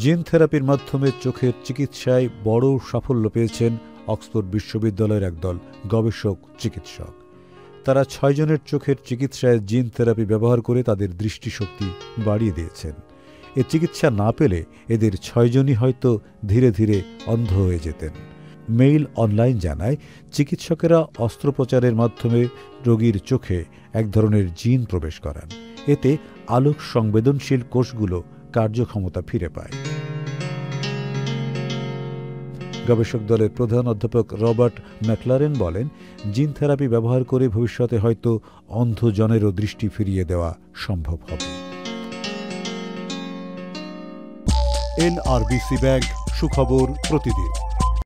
জিন থেরাপির মাধ্যমে চোখের চিকিৎসায় বড় সাফল্য পেয়েছেন অক্সফোর্ড বিশ্ববিদ্যালয়ের একদল গবেষক চিকিৎসক। তারা 6 জনের চোখের চিকিৎসায় জিন থেরাপি ব্যবহার করে তাদের দৃষ্টিশক্তি বাড়িয়ে দিয়েছেন। এ চিকিৎসা না পেলে এদের 6 জনই হয়তো ধীরে ধীরে অন্ধ হয়ে যেতেন। মেইল অনলাইন জানায়, চিকিৎসকেরা অস্ত্রোপচারের মাধ্যমে রোগীর চোখে এক ধরনের জিন প্রবেশ করান। এতে আলোক সংবেদনশীল কোষগুলো কার্যক্ষমতা ফিরে পায়। গবেষক দলের প্রধান অধ্যাপক রবার্ট ম্যাকলারেন বলেন, জিন থেরাপি ব্যবহার করে ভবিষ্যতে হয়তো অন্ধজনেরও দৃষ্টি ফিরিয়ে দেওয়া সম্ভব হবে। NRBC ব্যাংক, সুখবর প্রতিদিন।